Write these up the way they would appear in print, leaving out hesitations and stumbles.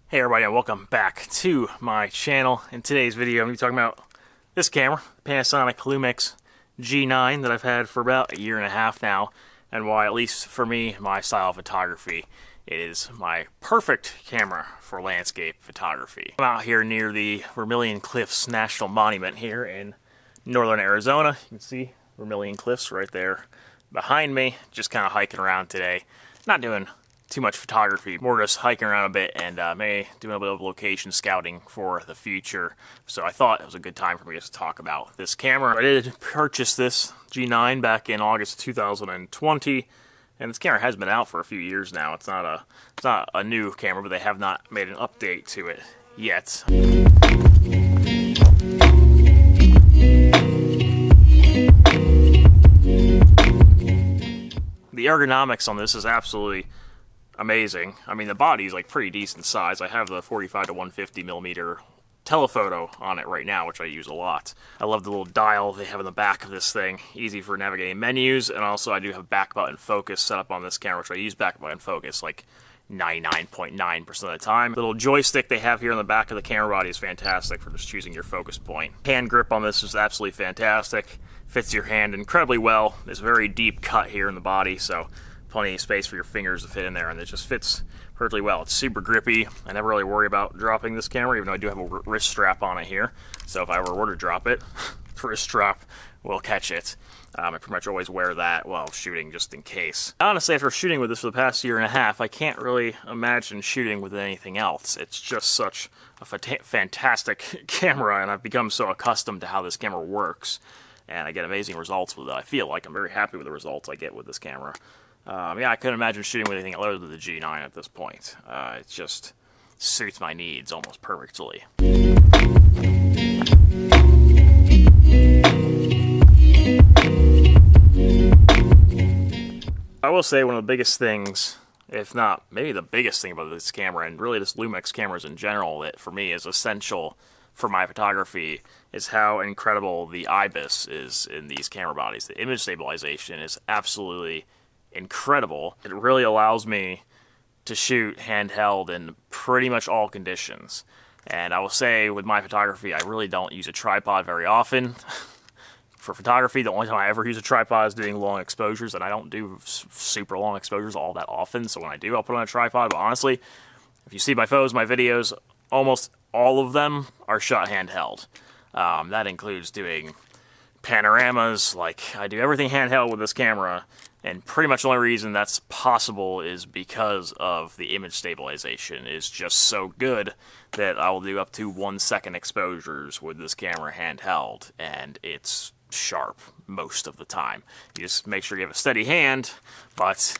Hey everybody, and welcome back to my channel. In today's video, I'm going to be talking about this camera, Panasonic Lumix G9, that I've had for about a year and a half now, and why, at least for me, my style of photography, it is my perfect camera for landscape photography. I'm out here near the Vermilion Cliffs National Monument here in northern Arizona. You can see Vermilion Cliffs right there behind me. Just kind of hiking around today. Not doing too much photography, more just hiking around a bit and maybe doing a bit of location scouting for the future. So I thought it was a good time for me to talk about this camera. I did purchase this G9 back in August 2020, and this camera has been out for a few years now. It's not a new camera, but they have not made an update to it yet. The ergonomics on this is absolutely amazing. I mean, the body's like pretty decent size. I have the 45 to 150 millimeter telephoto on it right now, which I use a lot. I love the little dial they have in the back of this thing, easy for navigating menus, and also I do have back button focus set up on this camera, which I use back button focus like 99.9% of the time. The little joystick they have here in the back of the camera body is fantastic for just choosing your focus point. Hand grip on this is absolutely fantastic. Fits your hand incredibly well. There's a very deep cut here in the body, so plenty of space for your fingers to fit in there, and it just fits perfectly well. It's super grippy. I never really worry about dropping this camera, even though I do have a wrist strap on it here. So if I were to drop it, the wrist strap will catch it. I pretty much always wear that while shooting, just in case. Honestly, after shooting with this for the past year and a half, I can't really imagine shooting with anything else. It's just such a fantastic camera, and I've become so accustomed to how this camera works, and I get amazing results with it. I feel like I'm very happy with the results I get with this camera. Yeah, I couldn't imagine shooting with anything other than the G9 at this point. It just suits my needs almost perfectly. I will say one of the biggest things, if not maybe the biggest thing about this camera, and really this Lumix cameras in general, that for me is essential for my photography, is how incredible the IBIS is in these camera bodies. The image stabilization is absolutely incredible. It really allows me to shoot handheld in pretty much all conditions. And I will say with my photography, I really don't use a tripod very often. For photography, the only time I ever use a tripod is doing long exposures, and I don't do super long exposures all that often, so when I do, I'll put on a tripod. But honestly, if you see my photos, my videos, almost all of them are shot handheld. That includes doing panoramas. Like, I do everything handheld with this camera, and pretty much the only reason that's possible is because of the image stabilization is just so good that I will do up to 1 second exposures with this camera handheld, and it's sharp most of the time. You just make sure you have a steady hand, but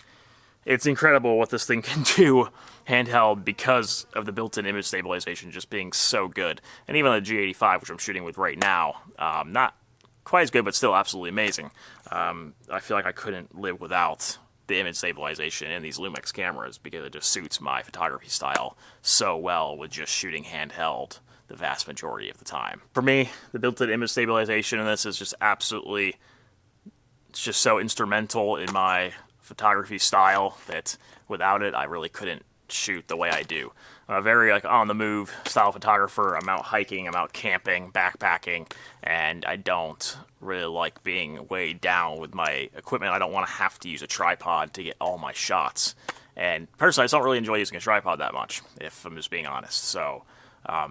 it's incredible what this thing can do handheld because of the built-in image stabilization just being so good. And even the G85, which I'm shooting with right now, not quite as good, but still absolutely amazing. I feel like I couldn't live without the image stabilization in these Lumix cameras because it just suits my photography style so well with just shooting handheld the vast majority of the time. For me, the built-in image stabilization in this is just absolutely, it's just so instrumental in my photography style that without it, I really couldn't shoot the way I do. I'm a very on-the-move style photographer. I'm out hiking, I'm out camping, backpacking, and I don't really like being weighed down with my equipment. I don't want to have to use a tripod to get all my shots. And personally, I just don't really enjoy using a tripod that much, if I'm just being honest. So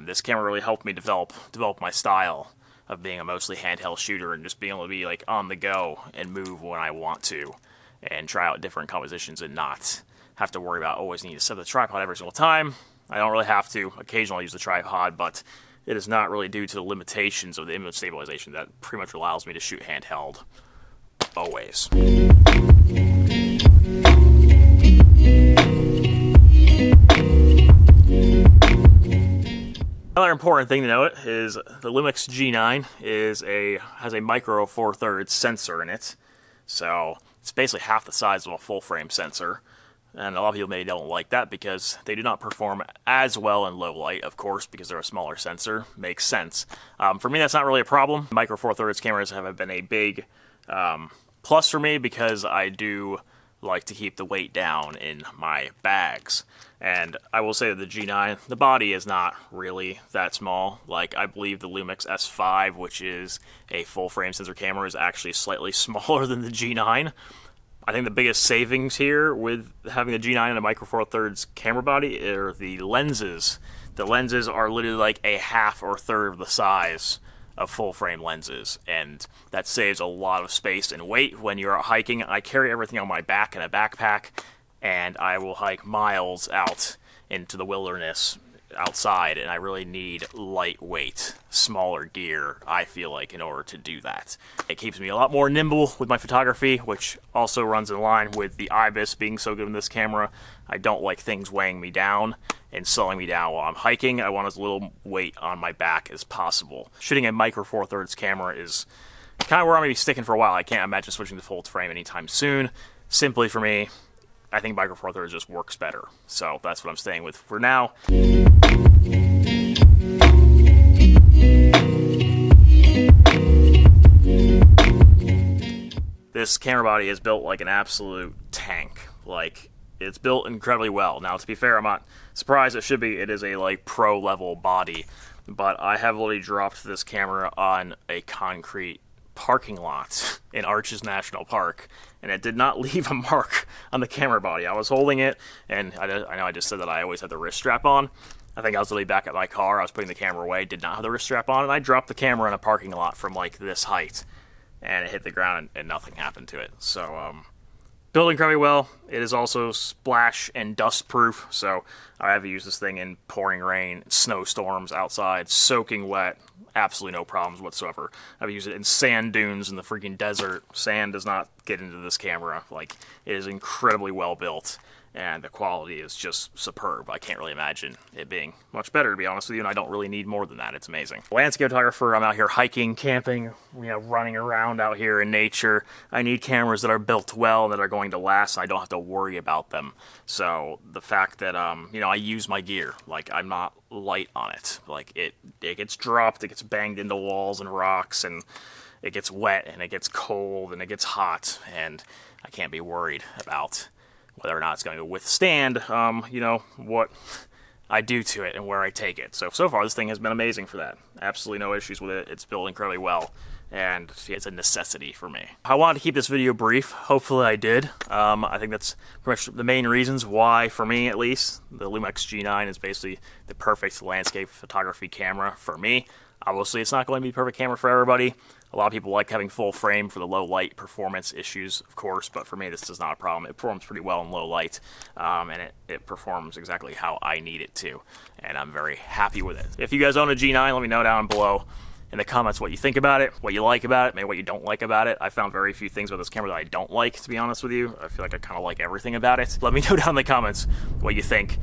this camera really helped me develop my style of being a mostly handheld shooter and just being able to be like on the go and move when I want to and try out different compositions and not have to worry about always needing to set the tripod every single time. I don't really have to. Occasionally use the tripod, but it is not really due to the limitations of the image stabilization that pretty much allows me to shoot handheld always. Another important thing to note is the Lumix G9 has a micro 4/3 sensor in it, so it's basically half the size of a full frame sensor. And a lot of people maybe don't like that because they do not perform as well in low light, of course, because they're a smaller sensor. Makes sense. For me, that's not really a problem. Micro Four Thirds cameras have been a big plus for me because I do like to keep the weight down in my bags. And I will say that the G9, the body is not really that small. Like, I believe the Lumix S5, which is a full-frame sensor camera, is actually slightly smaller than the G9. I think the biggest savings here with having the G9 and a Micro Four Thirds camera body are the lenses. The lenses are literally like a half or third of the size of full-frame lenses, and that saves a lot of space and weight when you're out hiking. I carry everything on my back in a backpack, and I will hike miles out into the wilderness outside, and I really need lightweight, smaller gear, I feel like, in order to do that. It keeps me a lot more nimble with my photography, which also runs in line with the IBIS being so good in this camera. I don't like things weighing me down and slowing me down while I'm hiking. I want as little weight on my back as possible. Shooting a Micro Four Thirds camera is kind of where I'm going to be sticking for a while. I can't imagine switching to full frame anytime soon. Simply for me, I think Micro Four Thirds just works better. So that's what I'm staying with for now. This camera body is built like an absolute tank. Like, it's built incredibly well. Now, to be fair, I'm not surprised. It should be. It is a like pro level body, but I heavily dropped this camera on a concrete parking lot in Arches National Park, and it did not leave a mark on the camera body. I was holding it, and I know I just said that I always had the wrist strap on. I think I was literally back at my car. I was putting the camera away, did not have the wrist strap on, and I dropped the camera in a parking lot from like this height, and it hit the ground, and nothing happened to it. So, built incredibly well. It is also splash and dust proof, so I have used this thing in pouring rain, snowstorms outside, soaking wet, absolutely no problems whatsoever. I've used it in sand dunes in the freaking desert. Sand does not get into this camera. Like, it is incredibly well built, and the quality is just superb. I can't really imagine it being much better, to be honest with you, and I don't really need more than that. It's amazing. Landscape photographer, I'm out here hiking, camping, running around out here in nature. I need cameras that are built well and that are going to last, and I don't have to worry about them. So the fact that, I use my gear, like, I'm not light on it. Like, it gets dropped, it gets banged into walls and rocks, and it gets wet, and it gets cold, and it gets hot, and I can't be worried about whether or not it's going to withstand, what I do to it and where I take it. So far, this thing has been amazing for that. Absolutely no issues with it. It's built incredibly well, and it's a necessity for me. I wanted to keep this video brief. Hopefully I did. I think that's pretty much the main reasons why, for me at least, the Lumix G9 is basically the perfect landscape photography camera for me. Obviously, it's not going to be the perfect camera for everybody. A lot of people like having full frame for the low light performance issues, of course, but for me, this is not a problem. It performs pretty well in low light, and it performs exactly how I need it to, and I'm very happy with it. If you guys own a G9, let me know down below in the comments what you think about it, what you like about it, maybe what you don't like about it. I found very few things about this camera that I don't like, to be honest with you. I feel like I kind of like everything about it. Let me know down in the comments what you think.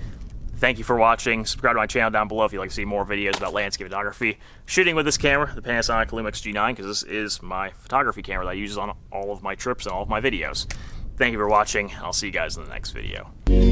Thank you for watching. Subscribe to my channel down below if you'd like to see more videos about landscape photography. Shooting with this camera, the Panasonic Lumix G9, because this is my photography camera that I use on all of my trips and all of my videos. Thank you for watching, and I'll see you guys in the next video.